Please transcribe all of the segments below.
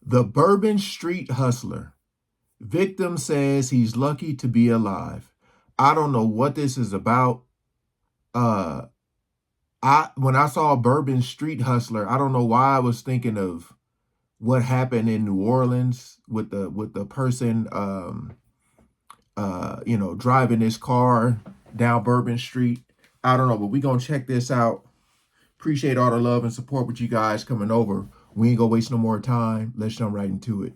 The Bourbon Street Hustler. Victim says he's lucky to be alive. I don't know what this is about. Uh, when I saw Bourbon Street Hustler, I don't know why I was thinking of what happened in New Orleans with the person driving his car down Bourbon Street. I don't know, but we gonna check this out. Appreciate all the love and support with you guys coming over. We ain't gonna waste no more time. Let's jump right into it.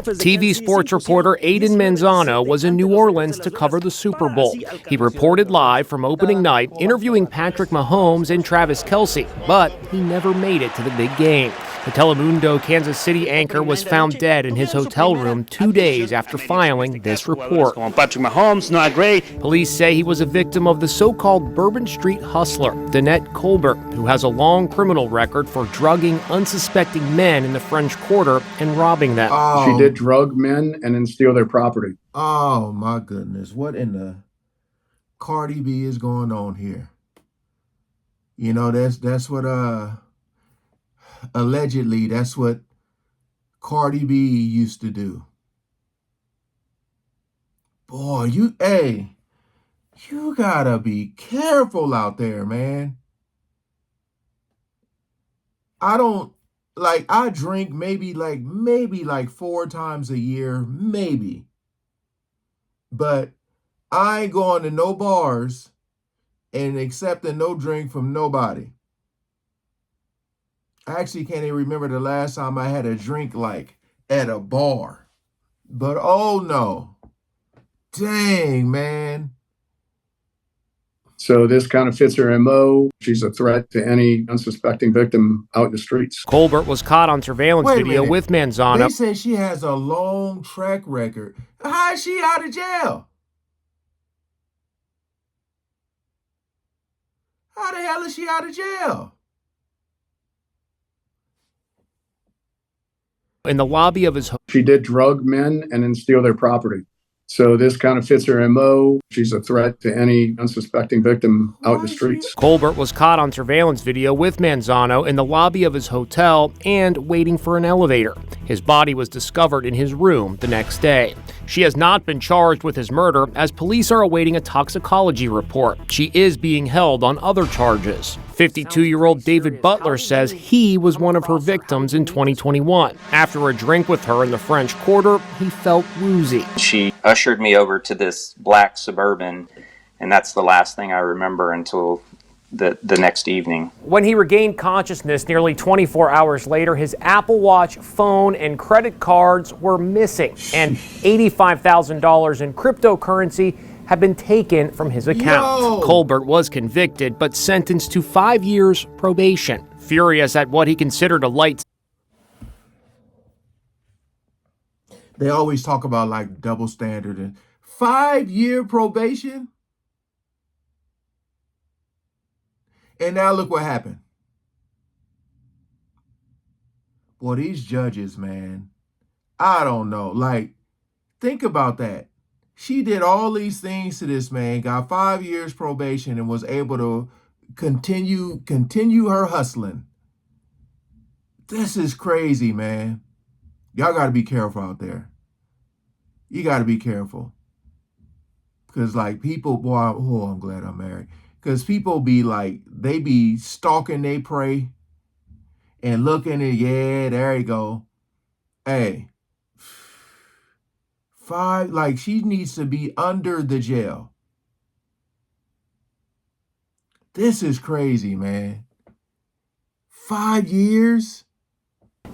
TV sports reporter Aiden Manzano was in New Orleans to cover the Super Bowl. He reported live from opening night, interviewing Patrick Mahomes and Travis Kelce, but he never made it to the big game. The Telemundo Kansas City anchor was found dead in his hotel room 2 days after filing this report. Patrick Mahomes, not great. Police say he was a victim of the so-called Bourbon Street hustler, Danette Colbert, who has a long criminal record for drugging unsuspecting men in the French Quarter and robbing them. She did drug men and then steal their property. Oh my goodness. What in the Cardi B is going on here? You know, that's what allegedly that's what Cardi B used to do. Boy, you gotta be careful out there, man. I drink maybe like 4 times a year, maybe. But I ain't going to no bars and accepting no drink from nobody. I actually can't even remember the last time I had a drink like at a bar. But oh no. Dang, man. So this kind of fits her MO. She's a threat to any unsuspecting victim out in the streets. Colbert was caught on surveillance video with Manzano. They say she has a long track record. How is she out of jail? How the hell is she out of jail? In the lobby of his home. She did drug men and then steal their property. So this kind of fits her MO. She's a threat to any unsuspecting victim out in the streets. Colbert was caught on surveillance video with Manzano in the lobby of his hotel and waiting for an elevator. His body was discovered in his room the next day. She has not been charged with his murder, as police are awaiting a toxicology report. She is being held on other charges. 52-year-old David Butler says he was one of her victims in 2021. After a drink with her in the French Quarter, he felt woozy. She ushered me over to this black Suburban, and that's the last thing I remember until the next evening. When he regained consciousness nearly 24 hours later, his Apple Watch, phone, and credit cards were missing, and $85,000 in cryptocurrency had been taken from his account. Colbert was convicted but sentenced to 5 years probation. Furious at what he considered a light. They always talk about like double standard and 5-year probation. And now look what happened. Boy, these judges, man, I don't know. Like, think about that. She did all these things to this man, got 5 years probation, and was able to continue her hustling. This is crazy, man. Y'all got to be careful out there. You got to be careful. Because, like, people, boy, I'm glad I'm married. Because people be like, they be stalking they prey and looking at, yeah, there you go. Hey, 5, like, she needs to be under the jail. This is crazy, man. 5 years?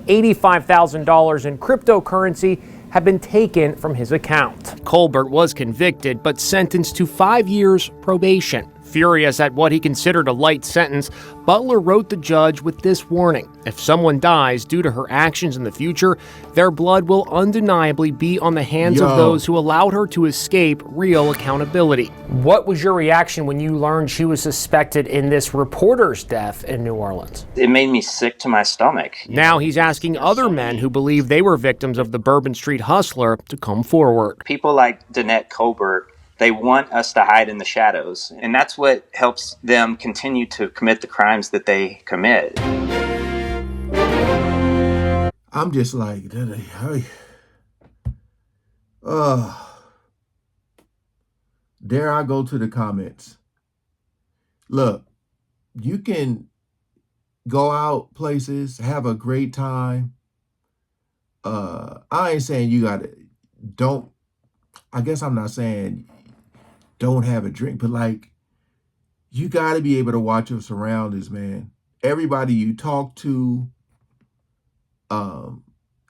$85,000 in cryptocurrency had been taken from his account. Colbert was convicted but sentenced to 5 years probation. Furious at what he considered a light sentence, Butler wrote the judge with this warning: if someone dies due to her actions in the future, their blood will undeniably be on the hands of those who allowed her to escape real accountability. What was your reaction when you learned she was suspected in this reporter's death in New Orleans? It made me sick to my stomach. Now he's asking other men who believe they were victims of the Bourbon Street hustler to come forward. People like Danette Colbert, they want us to hide in the shadows, and that's what helps them continue to commit the crimes that they commit. I'm just like, uh, dare I go to the comments? Look, you can go out places, have a great time. I ain't saying you gotta don't. I guess I'm not saying don't have a drink, but like you got to be able to watch your surroundings, man. Everybody you talk to, um,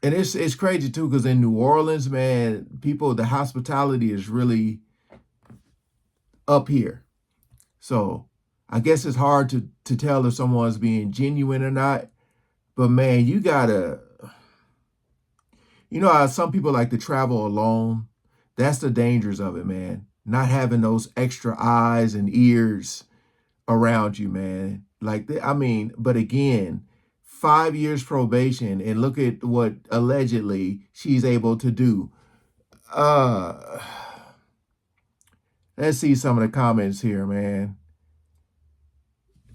and it's crazy too because in New Orleans, man, the hospitality is really up here. So I guess it's hard to tell if someone's being genuine or not. But man, you gotta, how some people like to travel alone. That's the dangers of it, man. Not having those extra eyes and ears around you, man. Like, I mean, but again, 5 years probation, and look at what allegedly she's able to do. Uh, let's see some of the comments here, man.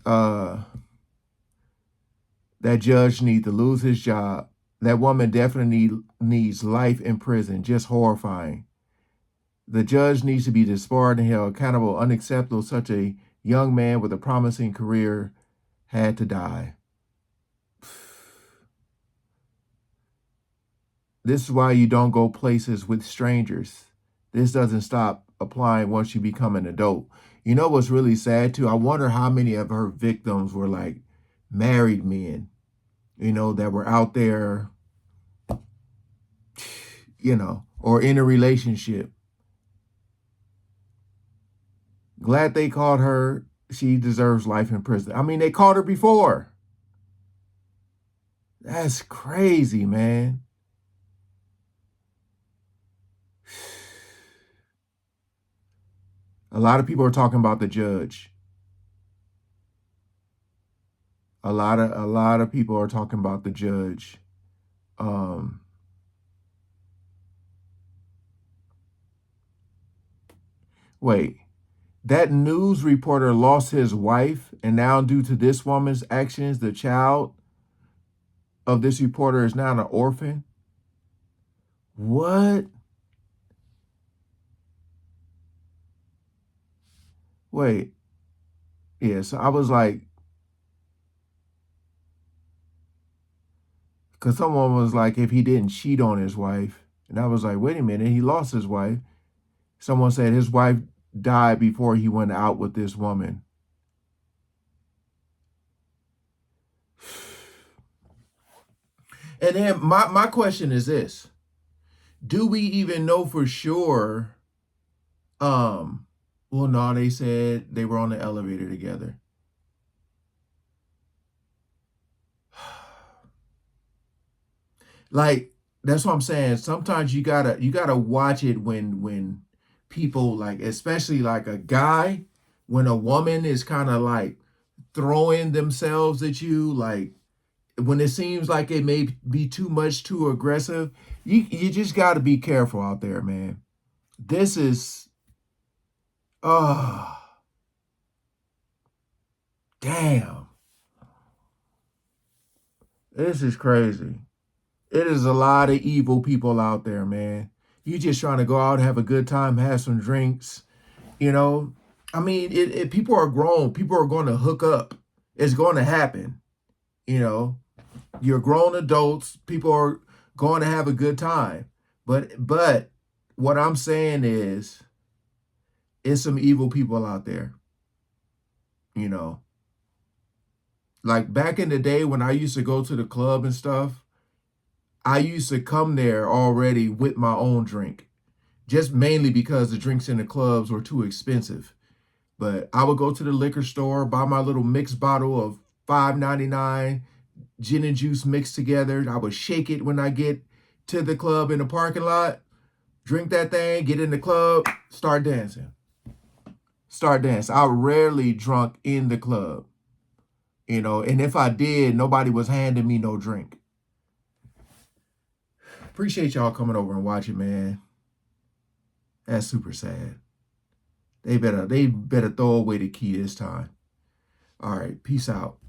That judge needs to lose his job. That woman definitely needs life in prison. Just horrifying. The judge needs to be disbarred and held accountable. Unacceptable. Such a young man with a promising career had to die. This is why you don't go places with strangers. This doesn't stop applying once you become an adult. You know what's really sad too? I wonder how many of her victims were like married men, that were out there, or in a relationship. Glad they caught her. She deserves life in prison. I mean, they caught her before. That's crazy, man. A lot of people are talking about the judge. A lot of people are talking about the judge. Wait, that news reporter lost his wife, and now due to this woman's actions, the child of this reporter is now an orphan? What? Wait. Yeah, so I was like, because someone was like, if he didn't cheat on his wife. And I was like, wait a minute, he lost his wife. Someone said his wife died before he went out with this woman. And then my question is this. Do we even know for sure? Well, no, they said they were on the elevator together. Like, that's what I'm saying. Sometimes you gotta watch it when people, like, especially like a guy, when a woman is kind of like throwing themselves at you, like when it seems like it may be too much, too aggressive, you just got to be careful out there, man. This is, oh, damn. This is crazy. It is a lot of evil people out there, man. You just trying to go out, have a good time, have some drinks, you know. I mean, people are grown. People are going to hook up. It's going to happen, you know. You're grown adults. People are going to have a good time. But what I'm saying is, it's some evil people out there, you know. Like back in the day when I used to go to the club and stuff, I used to come there already with my own drink, just mainly because the drinks in the clubs were too expensive. But I would go to the liquor store, buy my little mixed bottle of $5.99 gin and juice mixed together. I would shake it when I get to the club in the parking lot, drink that thing, get in the club, start dancing. Start dancing. I rarely drunk in the club, and if I did, nobody was handing me no drink. Appreciate y'all coming over and watching, man. That's super sad. They better throw away the key this time. All right, peace out.